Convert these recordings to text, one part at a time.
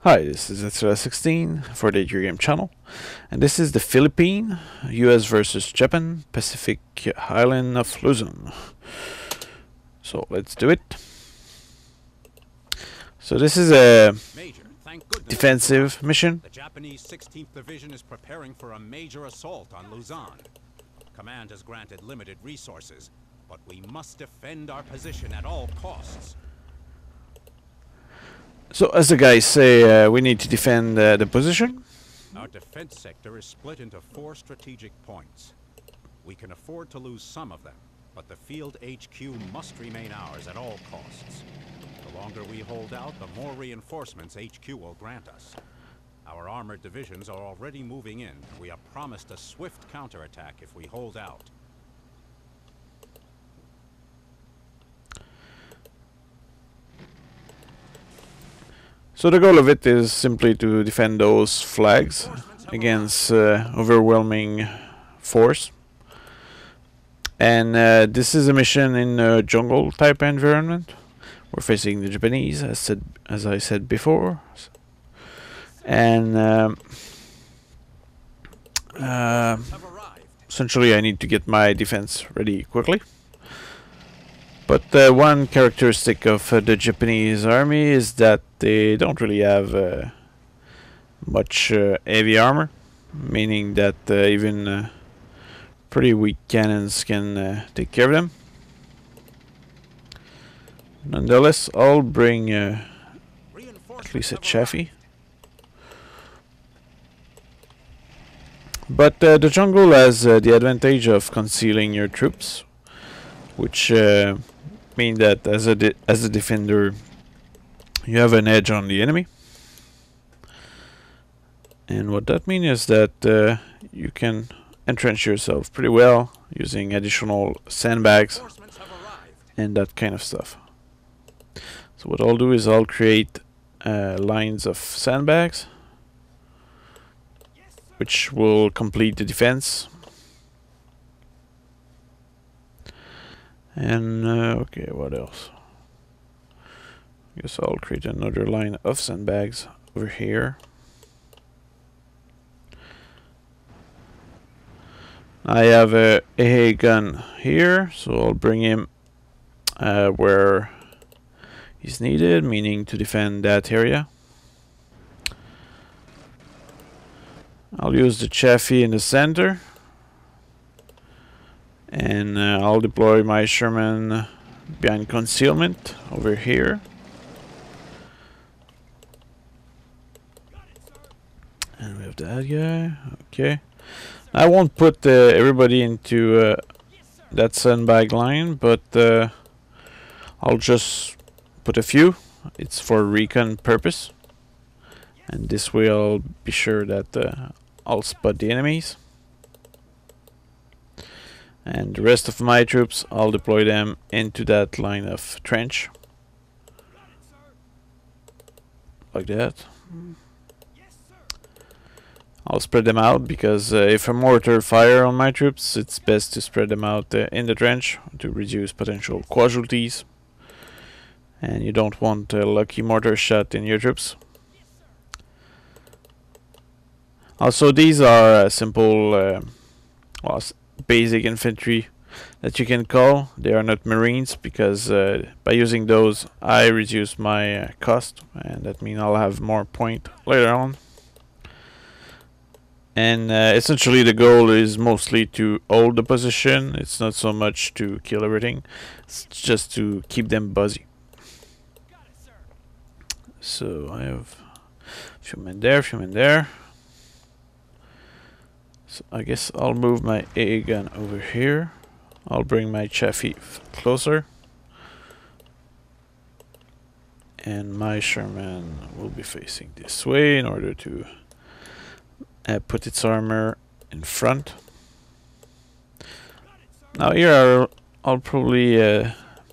Hi, this is Etsura16 for the Your Game channel, and this is the Philippine, US versus Japan, Pacific Island of Luzon. So let's do it. So this is a defensive mission. The Japanese 16th Division is preparing for a major assault on Luzon. Command has granted limited resources, but we must defend our position at all costs. So as the guys say, we need to defend the position. Our defense sector is split into 4 strategic points. We can afford to lose some of them, but the field HQ must remain ours at all costs. The longer we hold out, the more reinforcements HQ will grant us. Our armored divisions are already moving in. We are promised a swift counterattack if we hold out. So the goal of it is simply to defend those flags against overwhelming force. And this is a mission in a jungle type environment. We're facing the Japanese, as I said before. And essentially I need to get my defense ready quickly. But one characteristic of the Japanese army is that they don't really have much heavy armor, meaning that even pretty weak cannons can take care of them. Nonetheless, I'll bring at least a Chaffee. But the jungle has the advantage of concealing your troops, which mean that as a defender you have an edge on the enemy. And what that means is that you can entrench yourself pretty well using additional sandbags and that kind of stuff. So what I'll do is I'll create lines of sandbags which will complete the defense. And okay, what else? I guess I'll create another line of sandbags over here. I have a AA gun here, so I'll bring him where he's needed, meaning to defend that area. I'll use the Chaffee in the center. And I'll deploy my Sherman behind concealment over here. And we have that guy. Okay. I won't put everybody into that sandbag line, but I'll just put a few. It's for recon purpose. And this way I'll be sure that I'll spot the enemies. And the rest of my troops, I'll deploy them into that line of trench. Like that. I'll spread them out because if a mortar fire on my troops, it's best to spread them out in the trench to reduce potential casualties. And you don't want a lucky mortar shot in your troops. Also, these are simple basic infantry that you can call. They are not marines because by using those I reduce my cost, and that means I'll have more point later on. And essentially the goal is mostly to hold the position. It's not so much to kill everything, it's just to keep them busy. So I have a few men there, a few men there. So I guess I'll move my AA gun over here. I'll bring my Chaffee closer. And my Sherman will be facing this way in order to put its armor in front. Now here I'll probably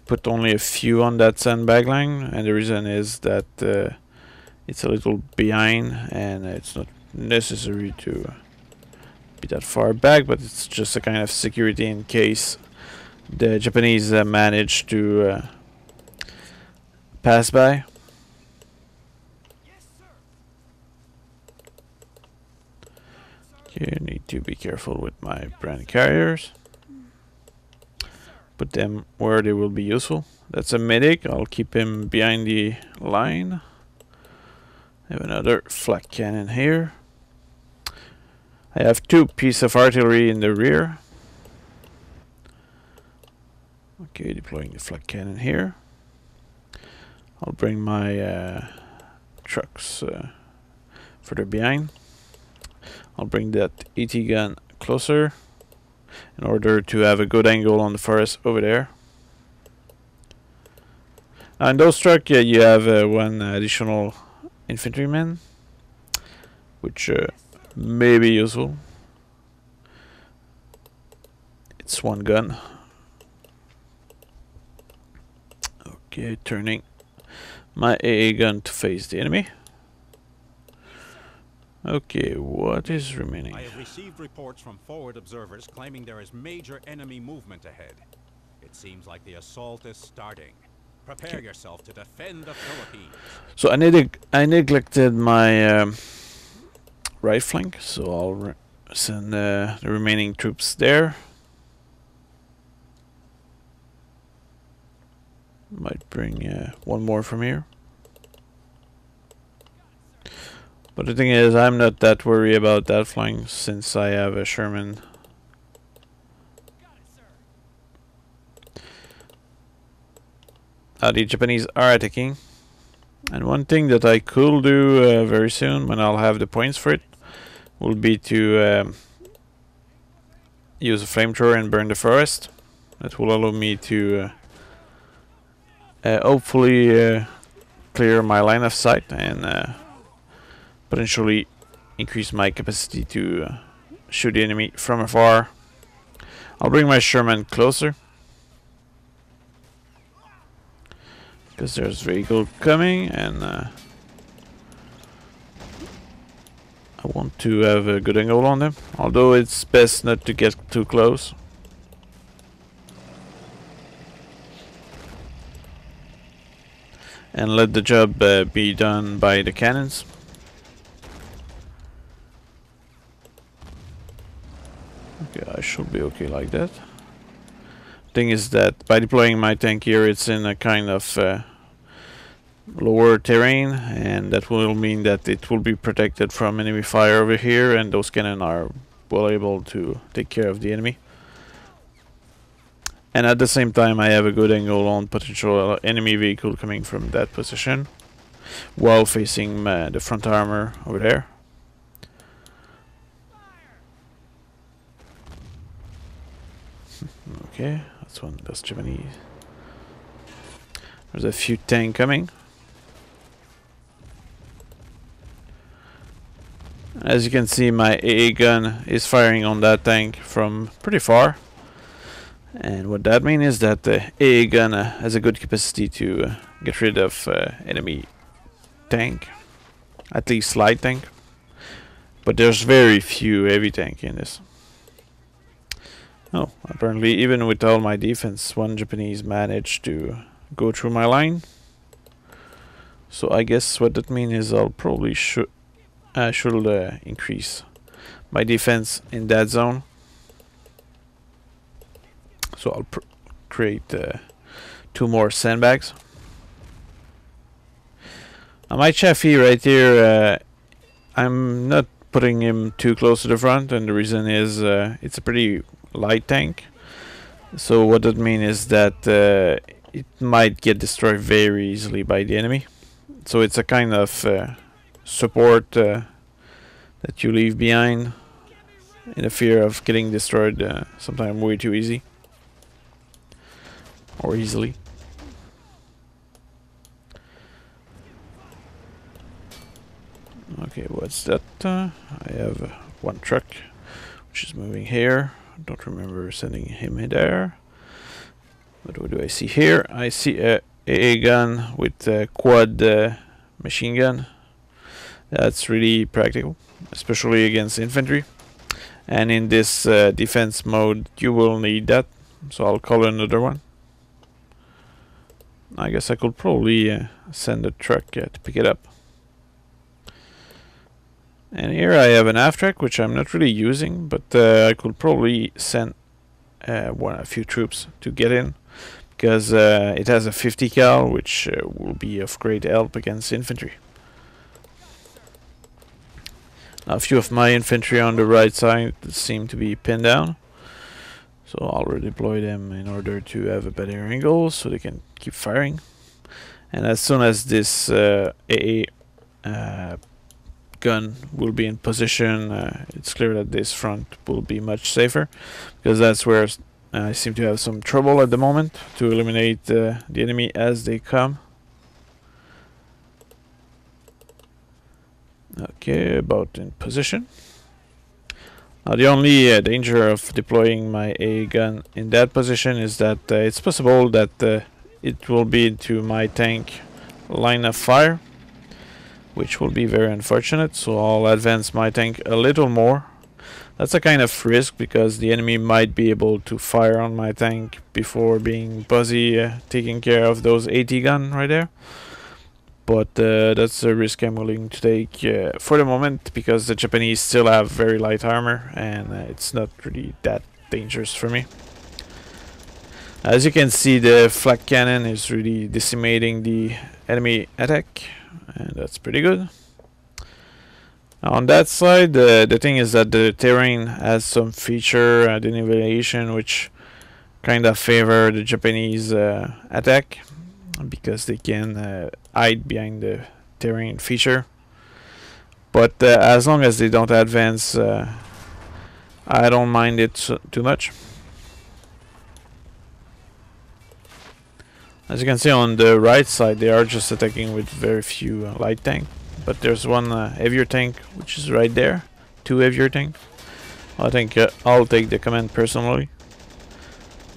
put only a few on that sandbag line, and the reason is that it's a little behind and it's not necessary to be that far back, but it's just a kind of security in case the Japanese manage to pass by. Okay, need to be careful with my brand carriers. Put them where they will be useful. That's a medic. I'll keep him behind the line. I have another flak cannon here. I have 2 pieces of artillery in the rear. Okay, deploying the flak cannon here. I'll bring my trucks further behind. I'll bring that AT gun closer in order to have a good angle on the forest over there. In those trucks, you have 1 additional infantryman, which may be useful. It's 1 gun. Okay, turning my AA gun to face the enemy. Okay, what is remaining? I have received reports from forward observers claiming there is major enemy movement ahead. It seems like the assault is starting. Prepare yourself to defend the Philippines. So I neglected my right flank, so I'll send the remaining troops there. Might bring 1 more from here. But the thing is, I'm not that worried about that flank since I have a Sherman. The Japanese are attacking. And one thing that I could do very soon, when I'll have the points for it, will be to use a flamethrower and burn the forest. That will allow me to hopefully clear my line of sight and potentially increase my capacity to shoot the enemy from afar. I'll bring my Sherman closer, because there's vehicle coming, and I want to have a good angle on them, although it's best not to get too close. And let the job be done by the cannons. Okay, I should be okay like that. Thing is that by deploying my tank here, it's in a kind of lower terrain, and that will mean that it will be protected from enemy fire over here, and those cannons are well able to take care of the enemy. And at the same time, I have a good angle on potential enemy vehicle coming from that position, while facing the front armor over there. Okay, that's Japanese. There's a few tanks coming. As you can see, my AA gun is firing on that tank from pretty far. And what that means is that the AA gun has a good capacity to get rid of enemy tank, at least light tank. But there's very few heavy tank in this. Oh, apparently even with all my defense, 1 Japanese managed to go through my line. So I guess what that means is I'll probably should increase my defense in that zone. So I'll create 2 more sandbags. My Chaffee right here, I'm not putting him too close to the front, and the reason is it's a pretty light tank. So what that means is that it might get destroyed very easily by the enemy. So it's a kind of support that you leave behind in the fear of getting destroyed sometimes way too easy. Or easily. Okay, what's that? I have 1 truck which is moving here. Don't remember sending him in there. But what do I see here? I see a AA gun with a quad machine gun. That's really practical, especially against infantry. And in this defense mode, you will need that. So I'll call another one. I guess I could probably send a truck to pick it up. And here I have an half-track, which I'm not really using, but I could probably send a few troops to get in, because it has a 50 cal, which will be of great help against infantry. Now, a few of my infantry on the right side seem to be pinned down, so I'll redeploy them in order to have a better angle so they can keep firing. And as soon as this AA gun will be in position, it's clear that this front will be much safer, because that's where I seem to have some trouble at the moment to eliminate the enemy as they come. Okay, about in position. Now the only danger of deploying my AA gun in that position is that it's possible that it will be into my tank line of fire, which will be very unfortunate, so I'll advance my tank a little more. That's a kind of risk, because the enemy might be able to fire on my tank before being busy taking care of those AT gun right there. But that's a risk I'm willing to take for the moment, because the Japanese still have very light armor, and it's not really that dangerous for me. As you can see, the flak cannon is really decimating the enemy attack, and that's pretty good. Now on that side, the thing is that the terrain has some feature denivellation, which kind of favor the Japanese attack, because they can hide behind the terrain feature. But as long as they don't advance, I don't mind it too much. As you can see on the right side, they are just attacking with very few light tank. But there's one heavier tank, which is right there. Two heavier tanks. I think I'll take the command personally.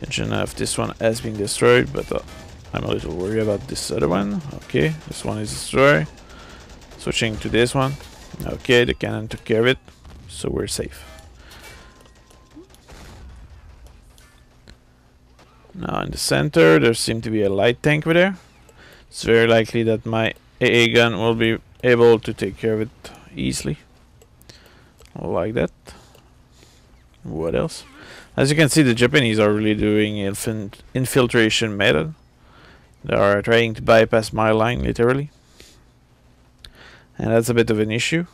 Engine of this one has been destroyed, but I'm a little worried about this other one. Okay, this one is destroyed. Switching to this one. Okay, the cannon took care of it, so we're safe. Now in the center, there seems to be a light tank over there. It's very likely that my AA gun will be able to take care of it easily. Like that. What else? As you can see, the Japanese are really doing infiltration method. They are trying to bypass my line, literally. And that's a bit of an issue.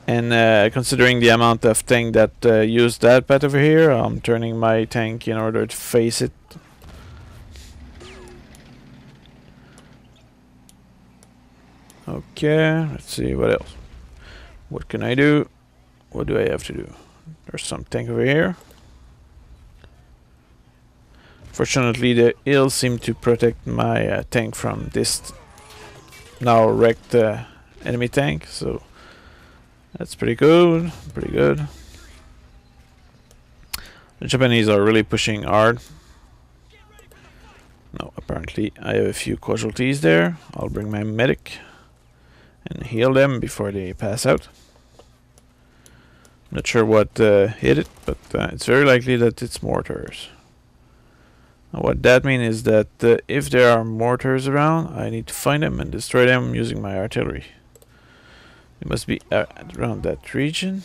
And considering the amount of tank that used that path over here, I'm turning my tank in order to face it. Okay, let's see what else. What can I do? What do I have to do? There's some tank over here. Fortunately, the hills seem to protect my tank from this now wrecked enemy tank, so that's pretty good. Pretty good. The Japanese are really pushing hard. No, apparently I have a few casualties there. I'll bring my medic and heal them before they pass out. Not sure what hit it, but it's very likely that it's mortars. Now what that means is that if there are mortars around, I need to find them and destroy them using my artillery. It must be around that region,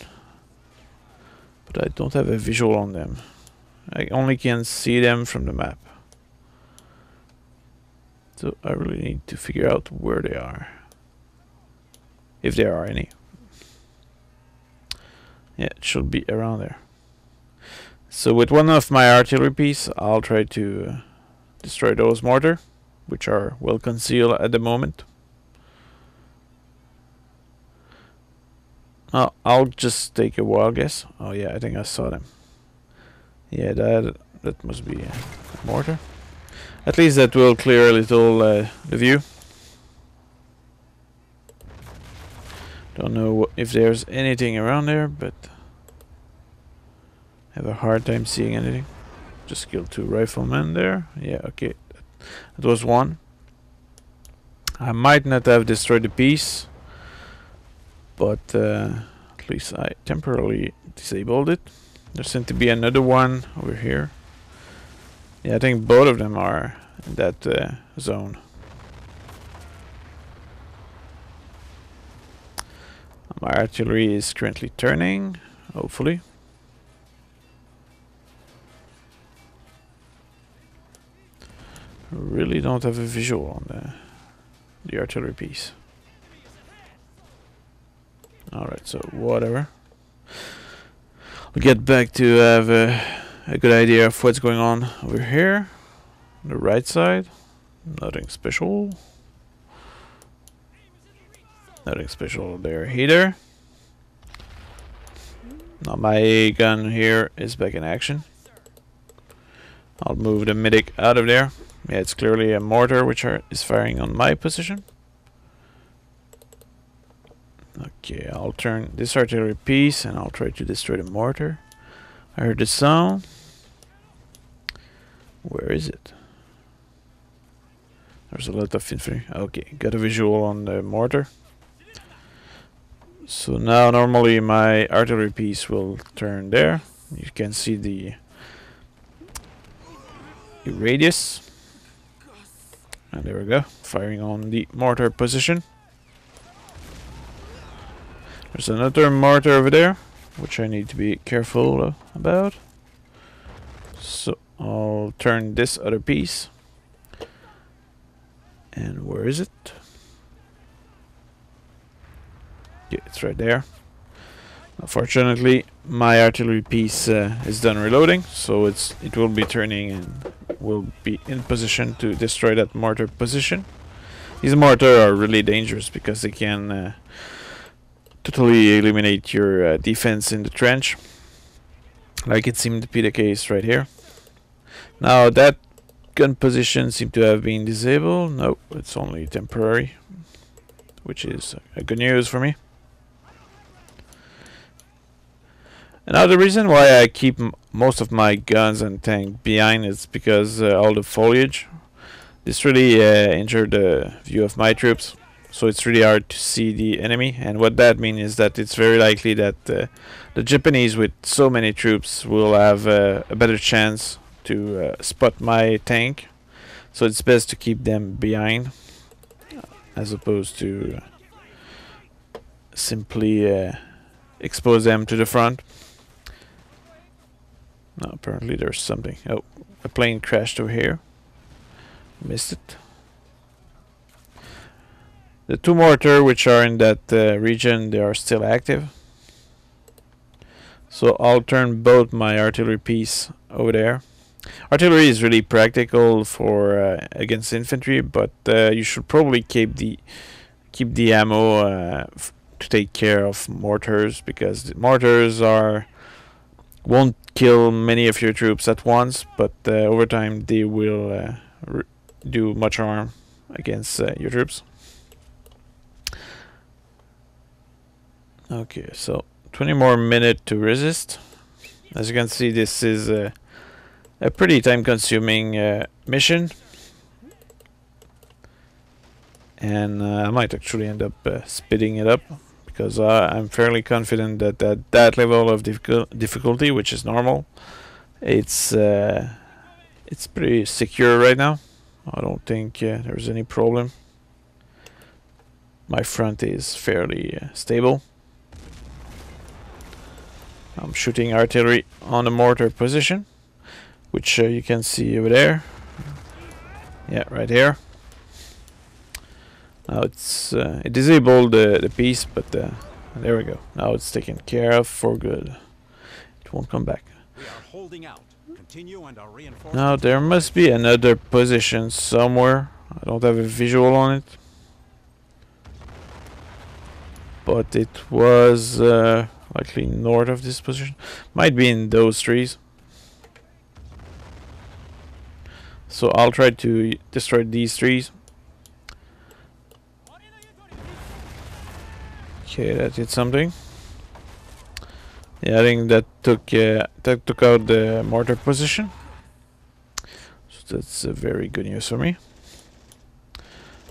but I don't have a visual on them. I only can see them from the map. So I really need to figure out where they are. If there are any. Yeah, it should be around there. So with one of my artillery pieces, I'll try to destroy those mortar, which are well concealed at the moment. I'll just take a wild guess. Oh yeah, I think I saw them. Yeah, that must be a mortar. At least that will clear a little the view. Don't know if there's anything around there, but I have a hard time seeing anything. Just killed 2 riflemen there. Yeah, okay. That was one. I might not have destroyed the piece, but at least I temporarily disabled it. There seems to be another one over here. Yeah, I think both of them are in that zone. My artillery is currently turning, hopefully. Really don't have a visual on the artillery piece. Alright, so whatever. We'll get back to have a good idea of what's going on over here. On the right side. Nothing special. Nothing special there either. Now my gun here is back in action. I'll move the medic out of there. Yeah, it's clearly a mortar which is firing on my position. Okay, I'll turn this artillery piece and I'll try to destroy the mortar. I heard the sound. Where is it? There's a lot of infantry. Okay, got a visual on the mortar. So now normally my artillery piece will turn there. You can see the radius. And there we go, firing on the mortar position. There's another mortar over there, which I need to be careful about. So I'll turn this other piece. And where is it? Yeah, it's right there. Unfortunately, my artillery piece is done reloading, so it will be turning and will be in position to destroy that mortar position. These mortars are really dangerous because they can totally eliminate your defense in the trench, like it seemed to be the case right here. Now that gun position seemed to have been disabled. No, it's only temporary, which is good news for me. And now the reason why I keep most of my guns and tank behind is because all the foliage. This really injured the view of my troops, so it's really hard to see the enemy. And what that means is that it's very likely that the Japanese with so many troops will have a better chance to spot my tank. So it's best to keep them behind as opposed to simply expose them to the front. No, apparently there's something. Oh, a plane crashed over here. Missed it. The two mortar which are in that region, they are still active. So I'll turn both my artillery piece over there. Artillery is really practical for against infantry, but you should probably keep the ammo to take care of mortars, because the mortars won't kill many of your troops at once, but over time they will do much harm against your troops. Okay, so 20 more minutes to resist. As you can see, this is a pretty time-consuming mission, and I might actually end up speeding it up, because I'm fairly confident that at that level of difficulty, which is normal, it's pretty secure right now. I don't think there's any problem. My front is fairly stable. I'm shooting artillery on the mortar position, which you can see over there. Yeah, right here. Now it disabled the piece, but there we go. Now it's taken care of for good. It won't come back. We are holding out. Continue and our reinforcements. Now there must be another position somewhere. I don't have a visual on it, but it was likely north of this position. Might be in those trees. So I'll try to destroy these trees. Okay, that did something. Yeah, I think that took out the mortar position. So that's very good news for me.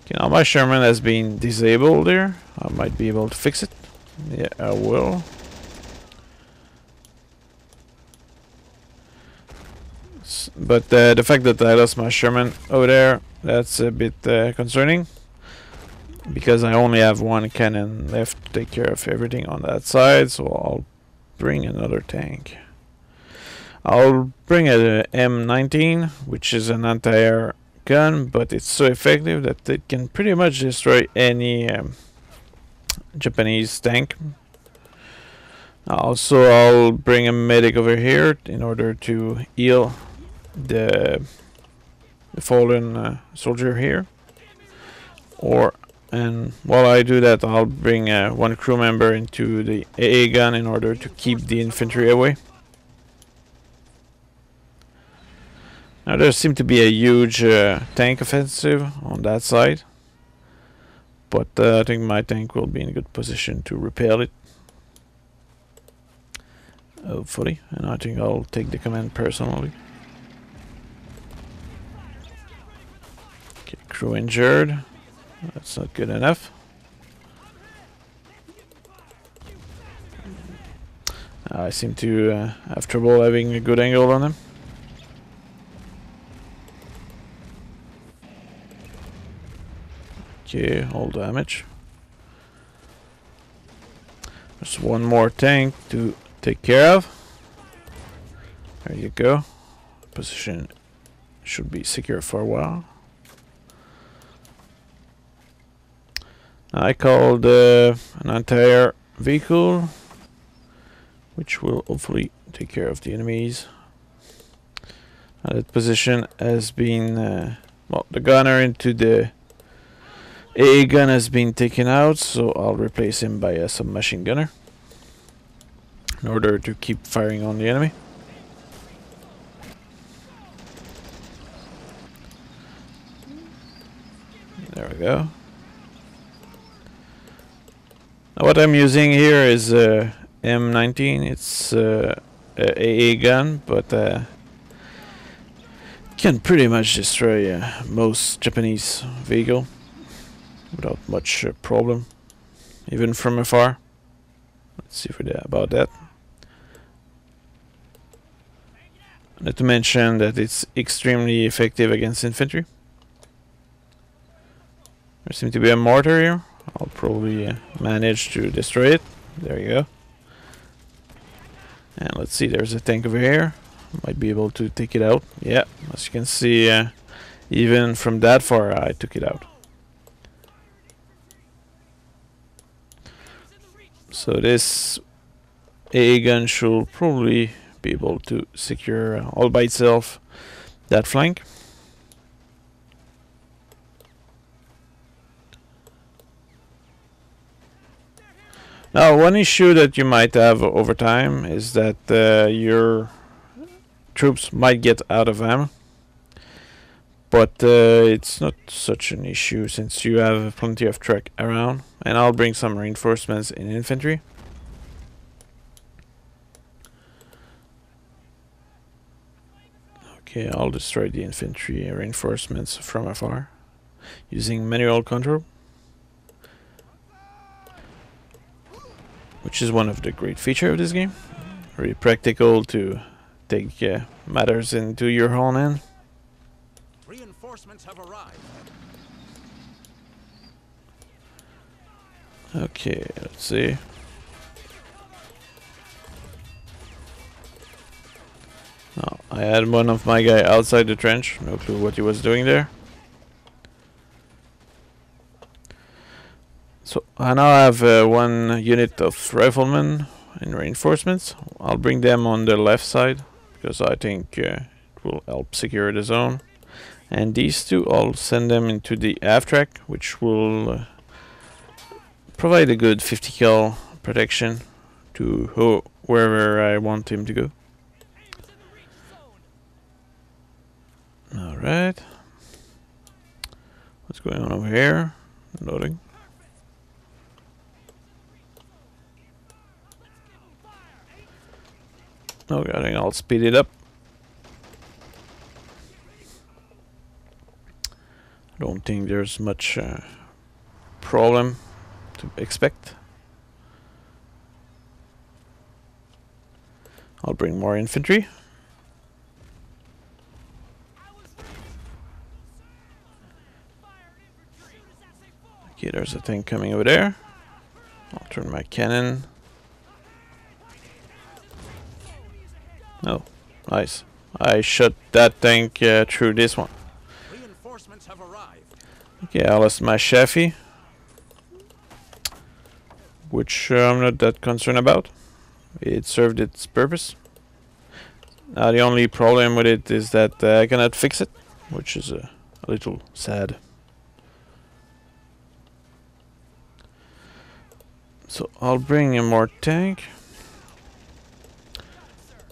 Okay, now my Sherman has been disabled there. I might be able to fix it. Yeah, I will. But the fact that I lost my Sherman over there, that's a bit concerning. because I only have one cannon left to take care of everything on that side, so I'll bring another tank. I'll bring a M19, which is an anti-air gun, but it's so effective that it can pretty much destroy any Japanese tank. Also, I'll bring a medic over here in order to heal the fallen soldier here. And while I do that, I'll bring one crew member into the AA gun in order to keep the infantry away. Now there seems to be a huge tank offensive on that side, but I think my tank will be in a good position to repel it. Hopefully, and I think I'll take the command personally. Okay, crew injured. That's not good enough. I seem to have trouble having a good angle on them. Okay, all damage. There's one more tank to take care of. There you go. Position should be secure for a while. I called an anti-air vehicle, which will hopefully take care of the enemies. That position has been, well, the gunner into the AA gun has been taken out, so I'll replace him by a submachine gunner in order to keep firing on the enemy. There we go. Now what I'm using here is M19. It's a AA gun, but can pretty much destroy most Japanese vehicle without much problem, even from afar. Let's see about that. Not to mention that it's extremely effective against infantry. There seems to be a mortar here. I'll probably manage to destroy it. There you go. And let's see, there's a tank over here. Might be able to take it out. Yeah, as you can see, even from that far I took it out. So this AA gun should probably be able to secure all by itself that flank. Now, one issue that you might have over time is that your troops might get out of ammo, but it's not such an issue since you have plenty of truck around, and I'll bring some reinforcements in infantry. Okay, I'll destroy the infantry reinforcements from afar using manual control, which is one of the great features of this game. Very practical to take matters into your own hand. Reinforcements have arrived. Okay, let's see. Oh, I had one of my guy outside the trench. No clue what he was doing there. So I now have one unit of riflemen and reinforcements. I'll bring them on the left side because I think it will help secure the zone. And these two, I'll send them into the aft track, which will provide a good 50 cal protection to wherever I want him to go. Alright. What's going on over here? Loading. Okay, I think I'll speed it up. I don't think there's much problem to expect. I'll bring more infantry. Okay, there's a tank coming over there. I'll turn my cannon. Oh, nice. I shot that tank through this one. Reinforcements have arrived. Okay, I lost my Chaffee, which I'm not that concerned about. It served its purpose. Now the only problem with it is that I cannot fix it, which is a little sad. So I'll bring in more tank.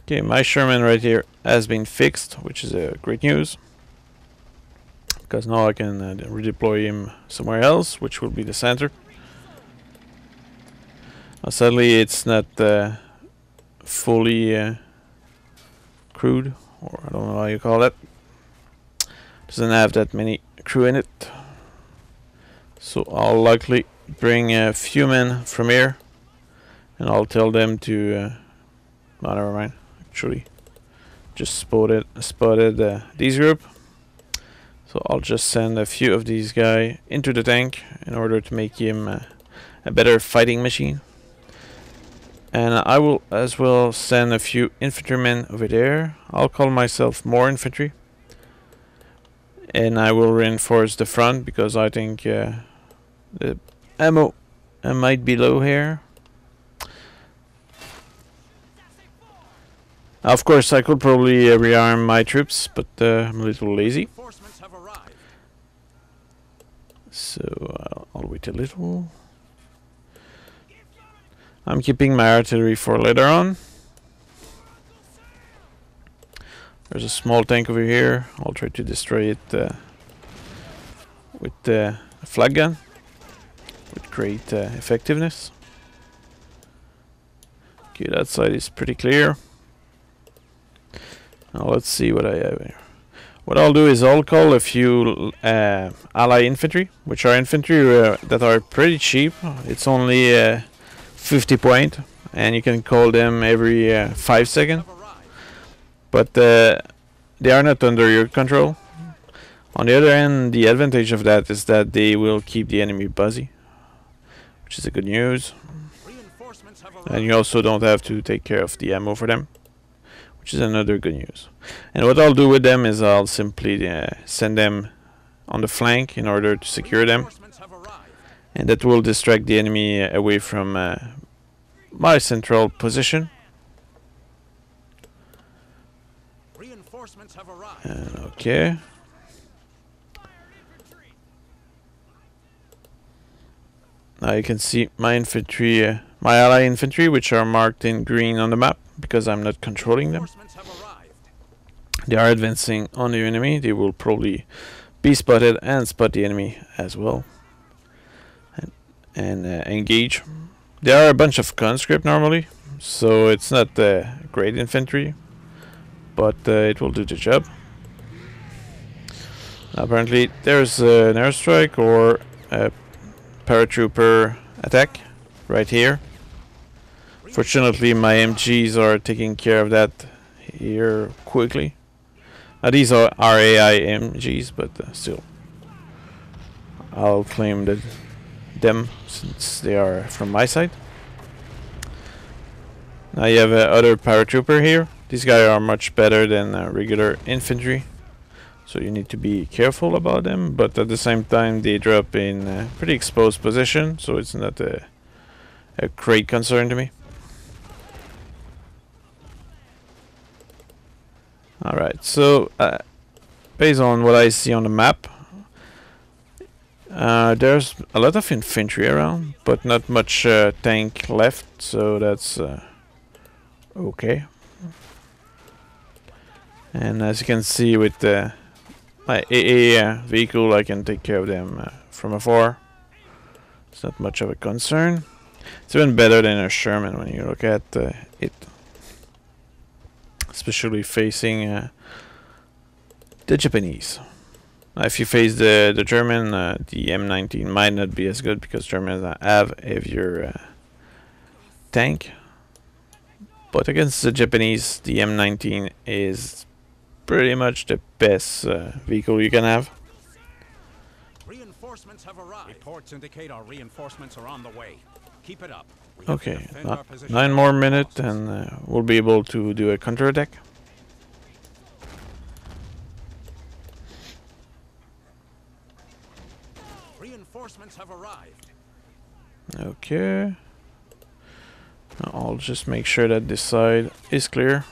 Okay, my Sherman right here has been fixed, which is great news. Because now I can redeploy him somewhere else, which will be the center. Sadly, it's not fully crewed, or I don't know how you call it. Doesn't have that many crew in it. So I'll likely bring a few men from here, and I'll tell them to. Oh, never mind. Actually, just spotted these group. So I'll just send a few of these guys into the tank in order to make him a better fighting machine. And I will as well send a few infantrymen over there. I'll call myself more infantry. And I will reinforce the front because I think the ammo might be low here. Of course, I could probably rearm my troops, but I'm a little lazy. So I'll wait a little. I'm keeping my artillery for later on. There's a small tank over here. I'll try to destroy it with a flag gun with great effectiveness. Okay, that side is pretty clear. Now let's see what I have here. What I'll do is I'll call a few ally infantry, which are infantry that are pretty cheap. It's only 50 point, and you can call them every 5 seconds. But they are not under your control. On the other hand, the advantage of that is that they will keep the enemy busy, which is a good news. And you also don't have to take care of the ammo for them, which is another good news. And what I'll do with them is I'll simply send them on the flank in order to secure them. And that will distract the enemy away from my central position. Okay. Now you can see my infantry, my ally infantry, which are marked in green on the map because I'm not controlling them. They are advancing on the enemy. They will probably be spotted and spot the enemy as well, and engage. They are a bunch of conscript normally, so it's not great infantry, but it will do the job. Apparently there's an airstrike or a paratrooper attack right here. Fortunately my MGs are taking care of that here quickly. Now these are AI MGs, but still I'll claim them since they are from my side. Now you have other paratrooper here. These guys are much better than regular infantry, so you need to be careful about them, but at the same time they drop in a pretty exposed position, so it's not a great concern to me. Alright, so based on what I see on the map, there's a lot of infantry around, but not much tank left, so that's okay. And as you can see with my AA vehicle, I can take care of them from afar. It's not much of a concern. It's even better than a Sherman when you look at it, especially facing the Japanese. If you face the German, the M19 might not be as good because Germans have heavier tank. But against the Japanese, the M19 is pretty much the best vehicle you can have. Reinforcements have arrived. Reports indicate our reinforcements are on the way. Keep it up. We have to Okay, defend our position 9 at more all minutes costs. and we'll be able to do a counterattack. Reinforcements have arrived. Okay. I'll just make sure that this side is clear.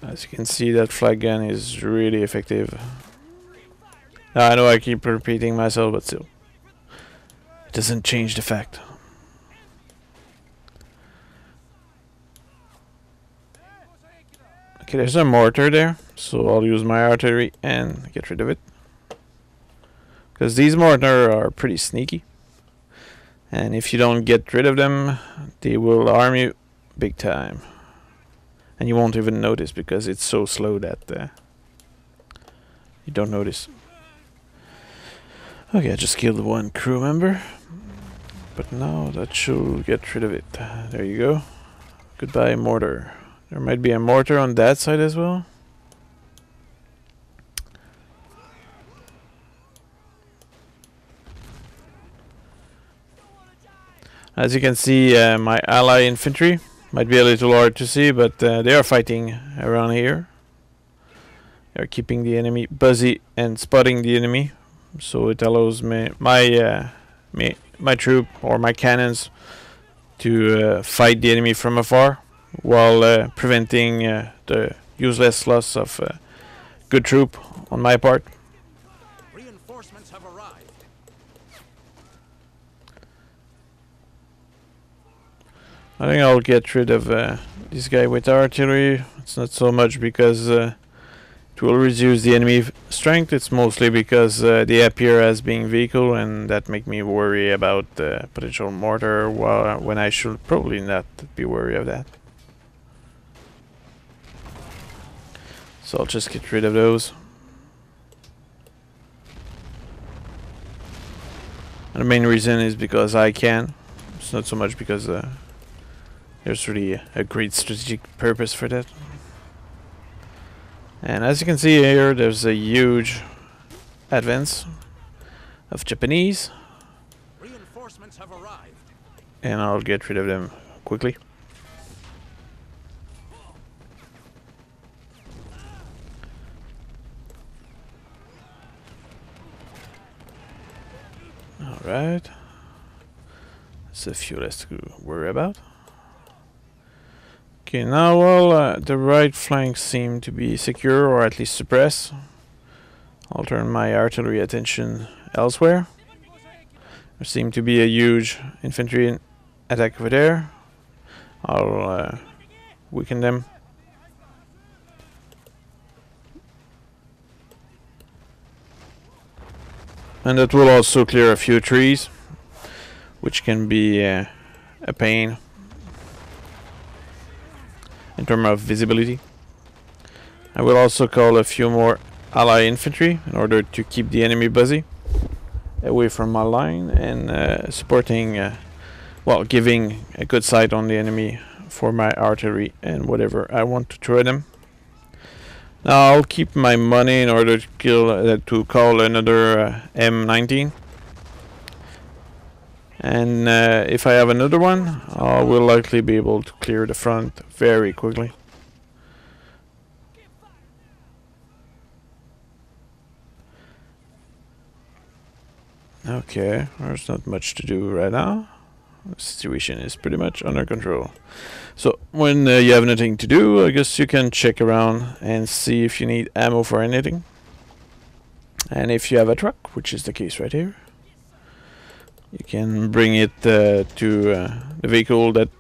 As you can see, that flag gun is really effective. I know I keep repeating myself, but still. It doesn't change the fact. Okay, there's a mortar there, so I'll use my artillery and get rid of it. Because these mortars are pretty sneaky. And if you don't get rid of them, they will arm you big time. And you won't even notice because it's so slow that you don't notice. Okay, I just killed one crew member. But now that should get rid of it. There you go. Goodbye, mortar. There might be a mortar on that side as well. As you can see, my ally infantry might be a little hard to see, but they are fighting around here. They are keeping the enemy busy and spotting the enemy, so it allows my troop or my cannons to fight the enemy from afar, while preventing the useless loss of good troop on my part. Reinforcements have arrived. I think I'll get rid of this guy with artillery. It's not so much because it will reduce the enemy strength. It's mostly because they appear as being vehicle, and that make me worry about potential mortar. When I should probably not be worried of that. So I'll just get rid of those. And the main reason is because I can. It's not so much because there's really a great strategic purpose for that. And as you can see here, there's a huge advance of Japanese. Reinforcements have arrived. And I'll get rid of them quickly. Alright. There's a few less to worry about. Okay, now the right flank seems to be secure, or at least suppressed. I'll turn my artillery attention elsewhere. There seems to be a huge infantry attack over there. I'll weaken them. And that will also clear a few trees, which can be a pain in terms of visibility. I will also call a few more ally infantry in order to keep the enemy busy away from my line, and supporting, well, giving a good sight on the enemy for my artillery and whatever I want to throw at them. Now I'll keep my money in order to call another M19. And if I have another one, I will likely be able to clear the front very quickly. Okay, there's not much to do right now. The situation is pretty much under control. So when you have nothing to do, I guess you can check around and see if you need ammo for anything. And if you have a truck, which is the case right here, you can bring it to the vehicle that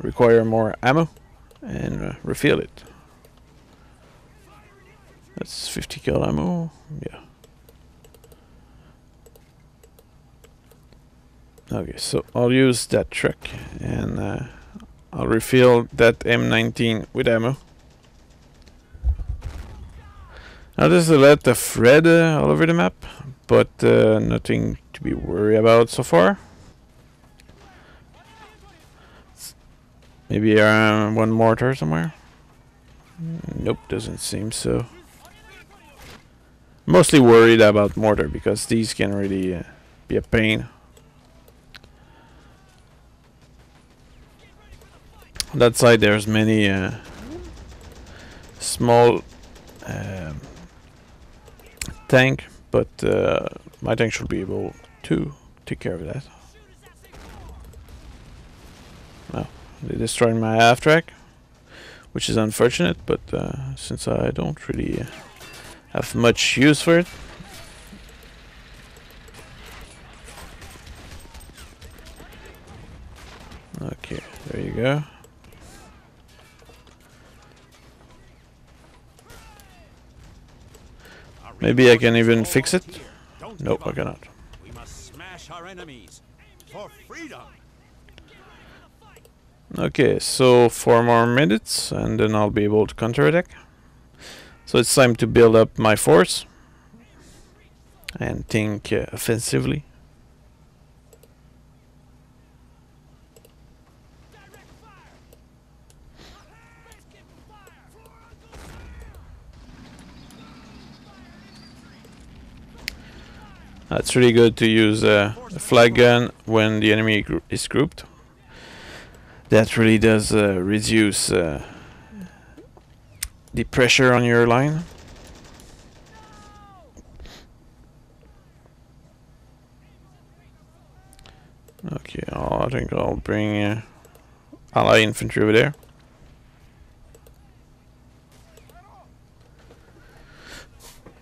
require more ammo and refill it. That's 50 cal ammo, yeah. Okay, so I'll use that truck and I'll refill that M19 with ammo. Now there's a lot of red all over the map, but nothing to be worried about so far. Maybe one mortar somewhere? Nope, doesn't seem so. Mostly worried about mortar because these can really be a pain. On that side there's many small tank, but my tank should be able to take care of that. No, they destroyed my half track, which is unfortunate, but since I don't really have much use for it. Okay, there you go. Maybe I can even fix it. Nope, I cannot. We must smash our enemies for freedom. Okay, so 4 more minutes and then I'll be able to counterattack. So it's time to build up my force and think offensively. It's really good to use a flag gun when the enemy is grouped. That really does reduce the pressure on your line. Okay, I think I'll bring ally infantry over there.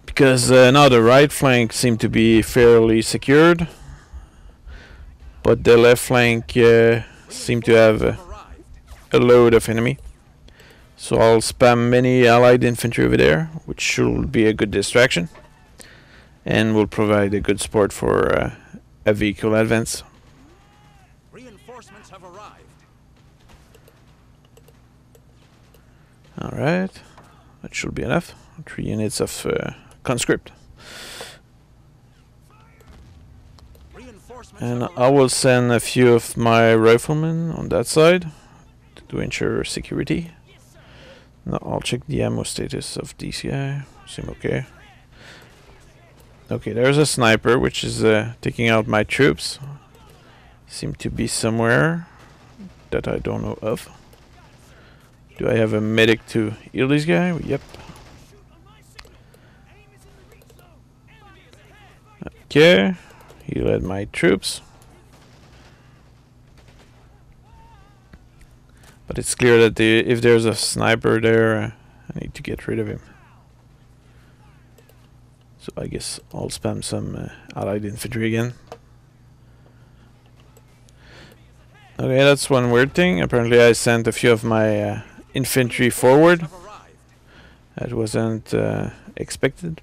Because now the right flank seems to be fairly secured, but the left flank seem to have a load of enemy. So I'll spam many allied infantry over there, which should be a good distraction, and will provide a good support for a vehicle advance. Reinforcements have arrived. Alright, that should be enough. 3 units of conscript. And I will send a few of my riflemen on that side to ensure security. Now I'll check the ammo status of these guys. Seem okay. Okay, there's a sniper which is taking out my troops. Seem to be somewhere that I don't know of. Do I have a medic to heal this guy? Yep. Okay, he led my troops. But it's clear that if there's a sniper there, I need to get rid of him. So I guess I'll spam some allied infantry again. Okay, that's one weird thing. Apparently I sent a few of my infantry forward. That wasn't expected.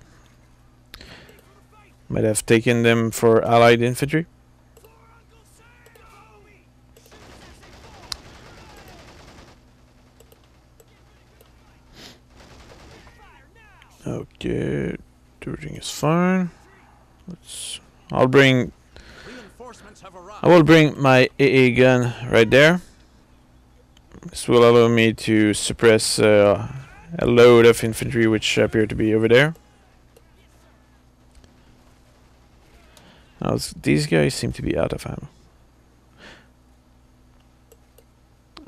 Might have taken them for allied infantry. Okay, everything is fine. I will bring my AA gun right there. This will allow me to suppress a load of infantry which appear to be over there. Now these guys seem to be out of ammo.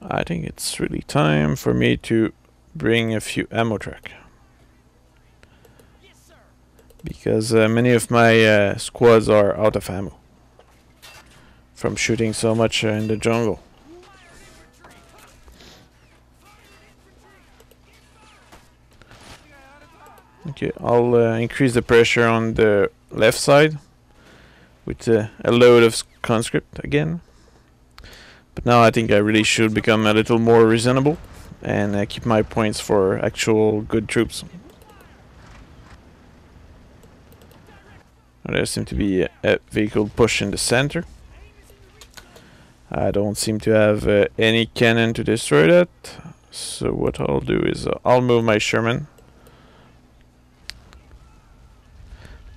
I think it's really time for me to bring a few ammo track. Because many of my squads are out of ammo from shooting so much in the jungle. Okay, I'll increase the pressure on the left side with a load of conscript again. But now I think I really should become a little more reasonable and keep my points for actual good troops. There seems to be a vehicle push in the center. I don't seem to have any cannon to destroy that. So what I'll do is I'll move my Sherman.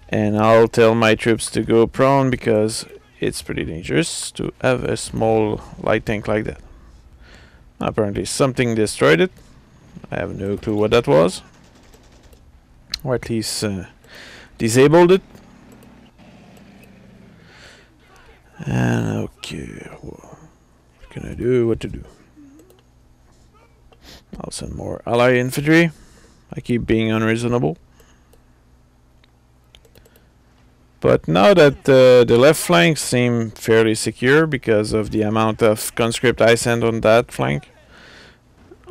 And I'll tell my troops to go prone because it's pretty dangerous to have a small light tank like that. Apparently something destroyed it. I have no clue what that was. Or at least disabled it. And okay, well, what can I do? What to do? I'll send more allied infantry. I keep being unreasonable. But now that the left flank seems fairly secure because of the amount of conscript I send on that flank,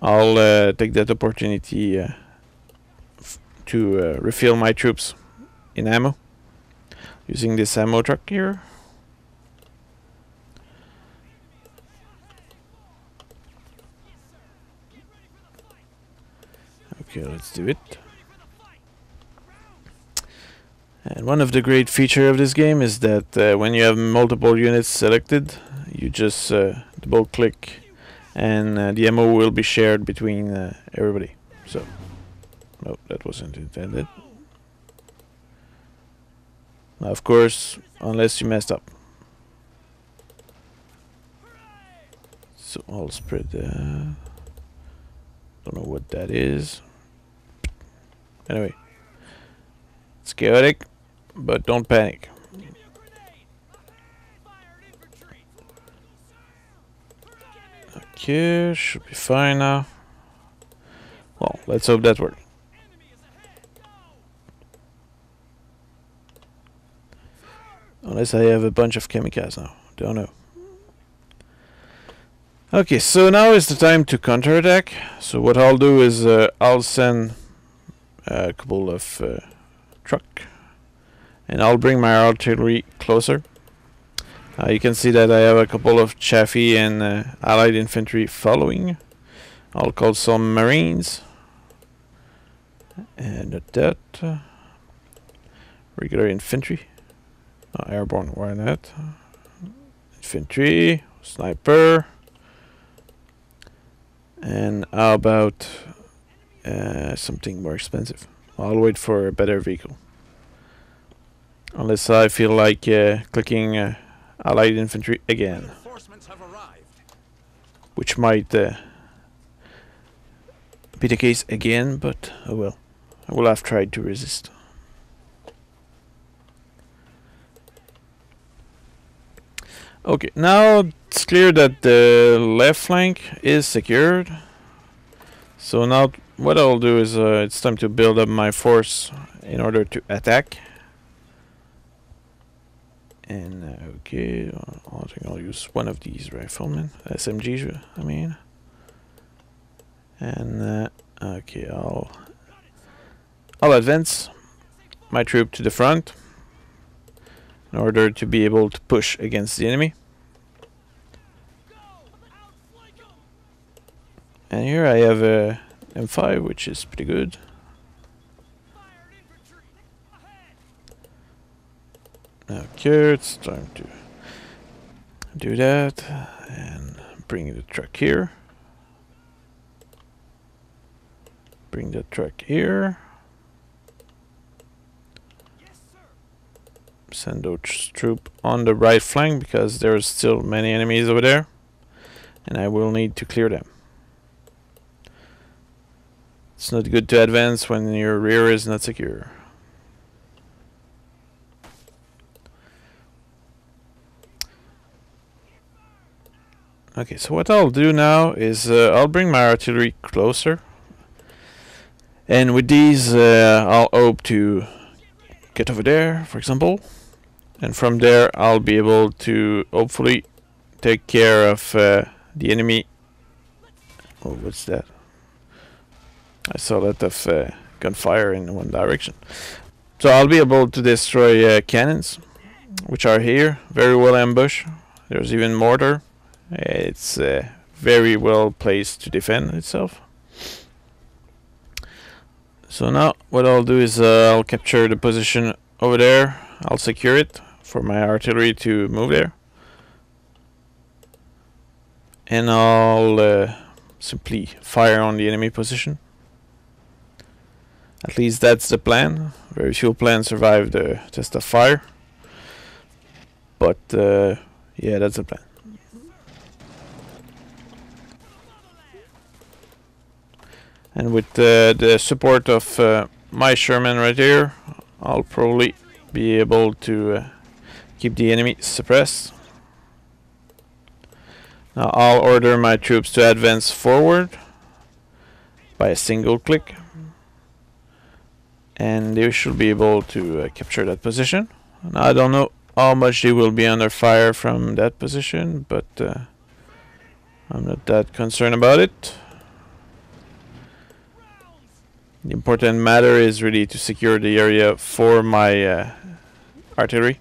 I'll take that opportunity to refill my troops in ammo using this ammo truck here. Okay, let's do it. And one of the great features of this game is that when you have multiple units selected, you just double click and the ammo will be shared between everybody. So, no, that wasn't intended. Now, of course, unless you messed up. So I'll spread don't know what that is. Anyway, it's chaotic, but don't panic. Okay, should be fine now. Well, let's hope that works. Unless I have a bunch of kamikazes now. Don't know. Okay, so now is the time to counterattack. So what I'll do is I'll send a couple of truck, and I'll bring my artillery closer. You can see that I have a couple of Chaffee and allied infantry following. I'll call some marines, and that regular infantry, airborne, why not? Infantry, sniper, and how about something more expensive? I'll wait for a better vehicle. Unless I feel like clicking allied infantry again. Which might be the case again, but oh well. I will have tried to resist. Okay, now it's clear that the left flank is secured. So now what I'll do is it's time to build up my force in order to attack. And okay, I think I'll use one of these riflemen, SMGs, I mean. And okay, I'll advance my troop to the front in order to be able to push against the enemy. And here I have a M5, which is pretty good. Okay, it's time to do that and bring the truck here. Bring the truck here. Send those troops on the right flank because there's still many enemies over there, and I will need to clear them. It's not good to advance when your rear is not secure. Okay, so what I'll do now is I'll bring my artillery closer, and with these I'll hope to get over there, for example, and from there I'll be able to hopefully take care of the enemy. Oh, what's that? I saw a lot of gunfire in one direction. So I'll be able to destroy cannons, which are here, very well ambushed. There's even mortar. It's very well placed to defend itself. So now what I'll do is I'll capture the position over there. I'll secure it for my artillery to move there. And I'll simply fire on the enemy position. At least that's the plan. Very few plans survive the test of fire. But yeah, that's the plan. And with the support of my Sherman right here, I'll probably be able to keep the enemy suppressed. Now I'll order my troops to advance forward by a single click, and they should be able to capture that position. Now I don't know how much they will be under fire from that position, but I'm not that concerned about it. The important matter is really to secure the area for my artillery.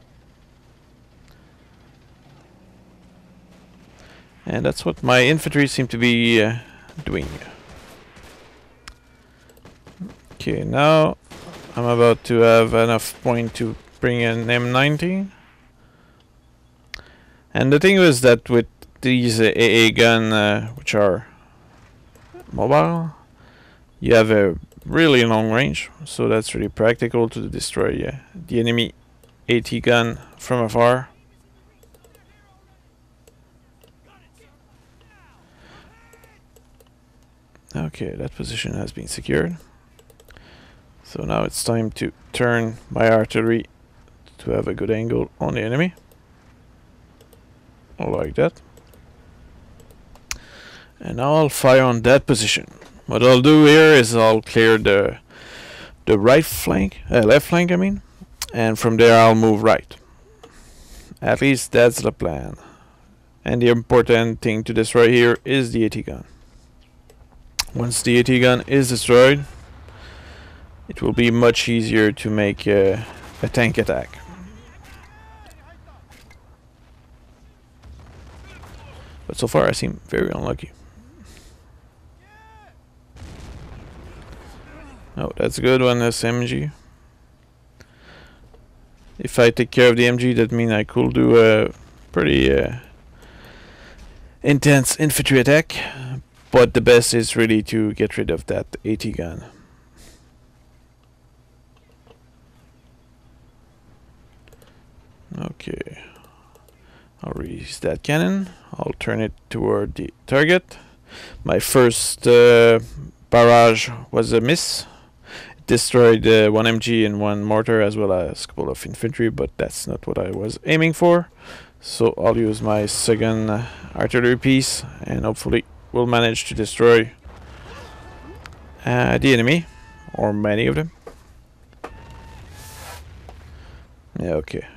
And that's what my infantry seem to be doing. Okay, now I'm about to have enough point to bring in M19. And the thing is that with these AA gun, which are mobile, you have a really long range, so that's really practical to destroy the enemy AT gun from afar. Okay, that position has been secured. So now it's time to turn my artillery to have a good angle on the enemy. Like that. And now I'll fire on that position. What I'll do here is I'll clear the right flank, left flank I mean, and from there I'll move right. At least that's the plan. And the important thing to destroy here is the AT gun. Once the AT gun is destroyed, it will be much easier to make a tank attack. But so far I seem very unlucky. Oh, that's a good one, this MG. If I take care of the MG, that means I could do a pretty intense infantry attack. But the best is really to get rid of that AT gun. Okay. I'll release that cannon. I'll turn it toward the target. My first barrage was a miss. It destroyed one MG and one mortar as well as a couple of infantry, but that's not what I was aiming for. So I'll use my second artillery piece and hopefully we'll manage to destroy the enemy, or many of them. Yeah, okay.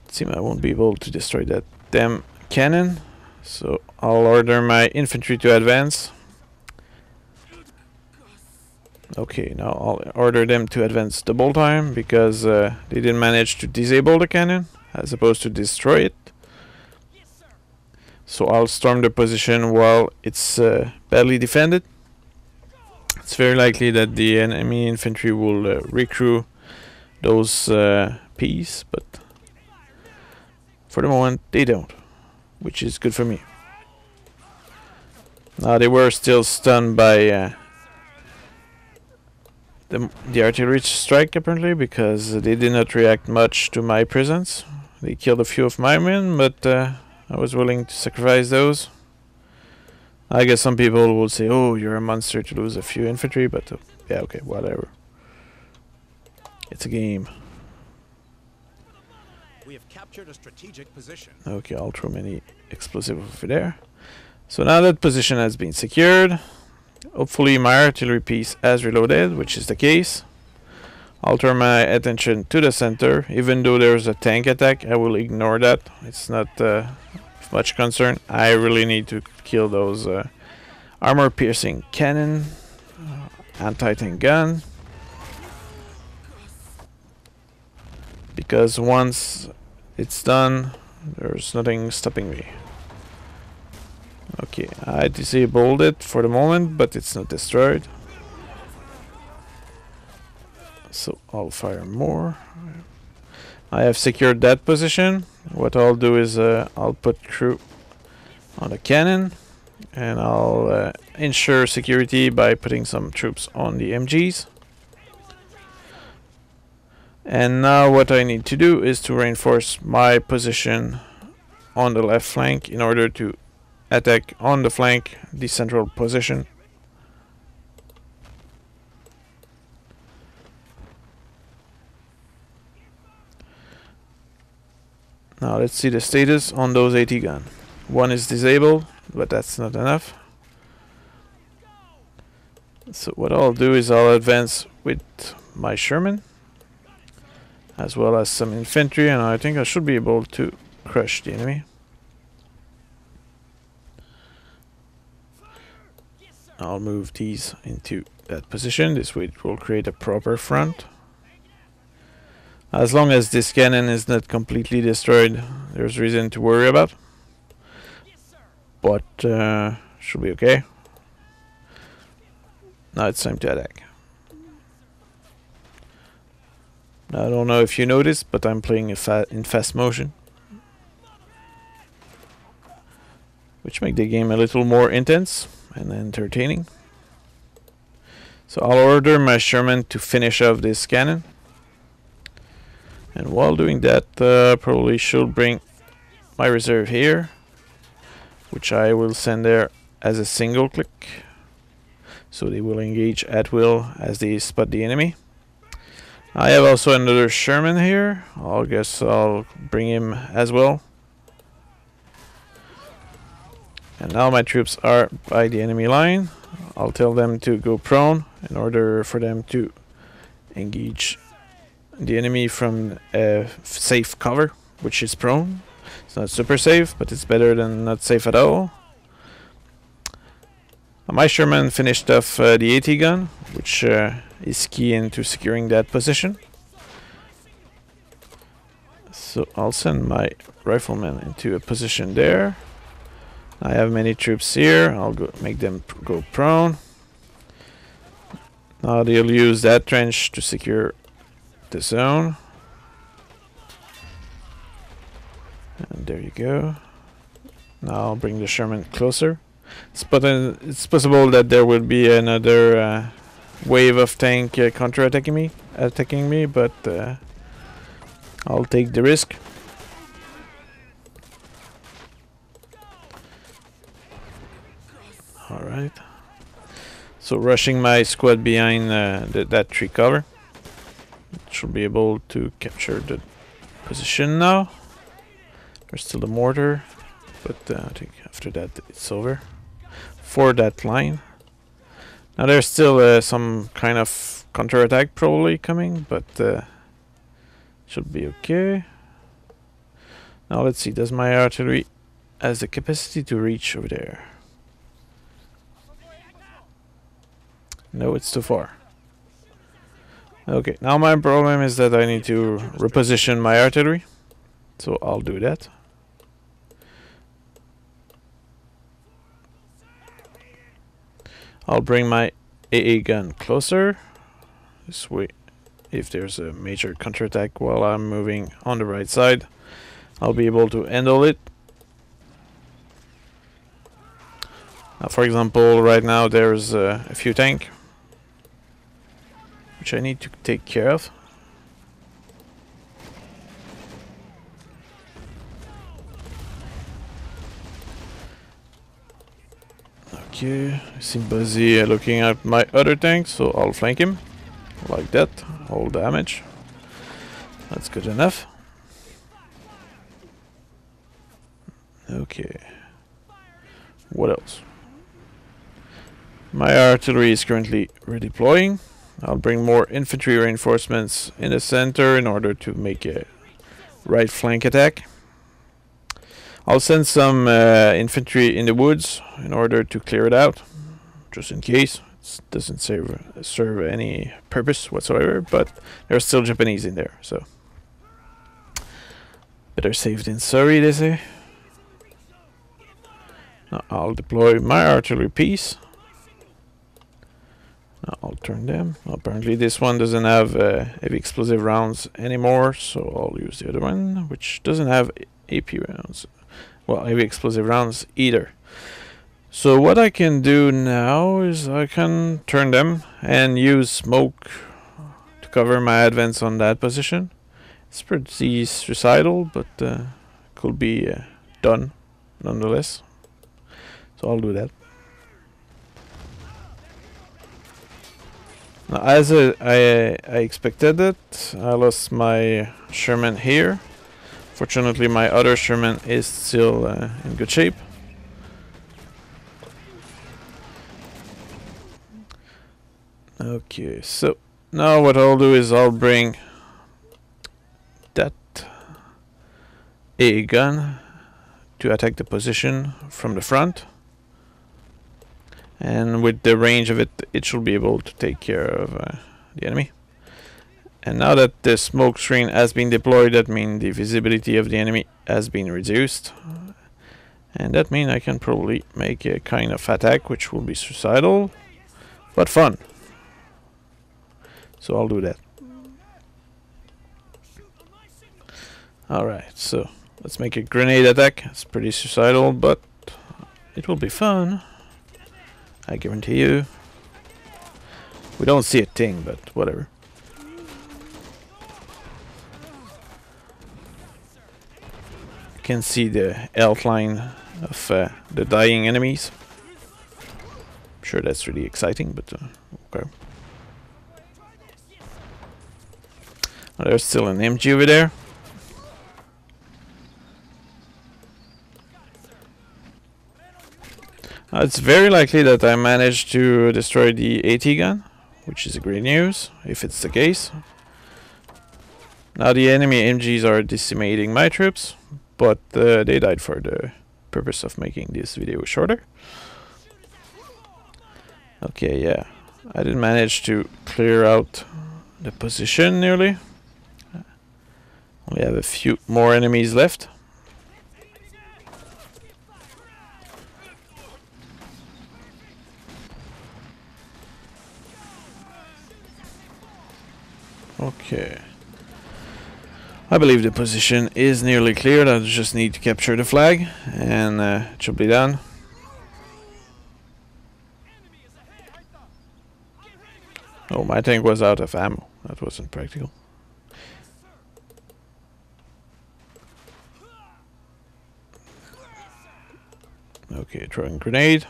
It seems I won't be able to destroy that damn cannon, so I'll order my infantry to advance. Okay, now I'll order them to advance double time because they didn't manage to disable the cannon as opposed to destroy it. So I'll storm the position while it's badly defended. It's very likely that the enemy infantry will recruit those P's, but for the moment they don't, which is good for me. Now they were still stunned by the artillery strike apparently, because they did not react much to my presence. They killed a few of my men, but I was willing to sacrifice those. I guess some people will say, oh, you're a monster to lose a few infantry, but yeah, okay, whatever. It's a game. We have captured a strategic position. Okay, I'll throw many explosives over there. So now that position has been secured, hopefully my artillery piece has reloaded, which is the case. I'll turn my attention to the center. Even though there's a tank attack, I will ignore that. It's not much concern. I really need to kill those armor-piercing cannon, anti-tank gun, because once it's done, there's nothing stopping me. Okay, I disabled it for the moment, but it's not destroyed. So I'll fire more. I have secured that position. What I'll do is I'll put crew on the cannon, and I'll ensure security by putting some troops on the MGs. And now what I need to do is to reinforce my position on the left flank in order to attack on the flank, the central position. Now let's see the status on those AT gun. One is disabled, but that's not enough. So what I'll do is I'll advance with my Sherman, as well as some infantry, and I think I should be able to crush the enemy. I'll move these into that position. This way it will create a proper front. As long as this cannon is not completely destroyed, there's reason to worry about. But should be okay. Now it's time to attack. I don't know if you noticed, but I'm playing in fast motion, which make the game a little more intense and entertaining. So I'll order my Sherman to finish off this cannon. And while doing that, probably should bring my reserve here, which I will send there as a single click. So they will engage at will as they spot the enemy. I have also another Sherman here. I guess I'll bring him as well. And now my troops are by the enemy line. I'll tell them to go prone in order for them to engage the enemy from a safe cover, which is prone. It's not super safe, but it's better than not safe at all. My Sherman finished off the AT gun, which is key into securing that position. So I'll send my riflemen into a position there. I have many troops here. I'll make them go prone. Now they'll use that trench to secure the zone. And there you go. Now I'll bring the Sherman closer. It's possible that there will be another wave of tank counter-attacking me, but I'll take the risk. Alright. So rushing my squad behind that tree cover. Should be able to capture the position now. There's still the mortar, but I think after that it's over for that line. Now there's still some kind of counterattack probably coming, but should be okay. Now let's see, does my artillery has the capacity to reach over there? No, it's too far. Okay, now my problem is that I need to reposition my artillery, so I'll do that. I'll bring my AA gun closer. This way, if there's a major counterattack while I'm moving on the right side, I'll be able to handle it. Now, for example, right now there's a few tanks, which I need to take care of. Okay, I see Buzzy looking at my other tank, so I'll flank him. Like that, all damage. That's good enough. Okay. What else? My artillery is currently redeploying. I'll bring more infantry reinforcements in the center in order to make a right flank attack. I'll send some infantry in the woods in order to clear it out, just in case. It doesn't serve any purpose whatsoever, but there are still Japanese in there, so better safe than sorry, they say. Now I'll deploy my artillery piece. Now I'll turn them. Apparently this one doesn't have heavy explosive rounds anymore, so I'll use the other one, which doesn't have AP rounds. Well, heavy explosive rounds either. So what I can do now is I can turn them and use smoke to cover my advance on that position. It's pretty suicidal, but could be done nonetheless. So I'll do that. Now, as I expected it, I lost my Sherman here Fortunately, my other Sherman is still in good shape. Okay, so now what I'll do is I'll bring that AA gun to attack the position from the front. And with the range of it, it should be able to take care of the enemy. And now that the smoke screen has been deployed, that means the visibility of the enemy has been reduced. And that means I can probably make a kind of attack which will be suicidal, but fun. So I'll do that. Alright, so let's make a grenade attack. It's pretty suicidal, but it will be fun. I guarantee you. We don't see a thing, but whatever. You can see the outline of the dying enemies. I'm sure that's really exciting, but okay. Oh, there's still an MG over there. It's very likely that I managed to destroy the AT gun, which is great news, if it's the case. Now the enemy MGs are decimating my troops, but they died for the purpose of making this video shorter. Okay, yeah, I did manage to clear out the position nearly. Only have a few more enemies left. Okay. I believe the position is nearly cleared. I just need to capture the flag and it should be done. Oh, my tank was out of ammo. That wasn't practical. Okay, throwing grenade.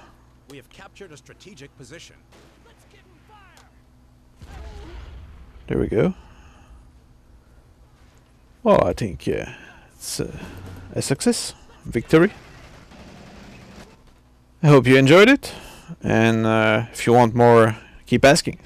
We have captured a strategic position. There we go. Well, I think it's a success, victory. I hope you enjoyed it, and if you want more, keep asking.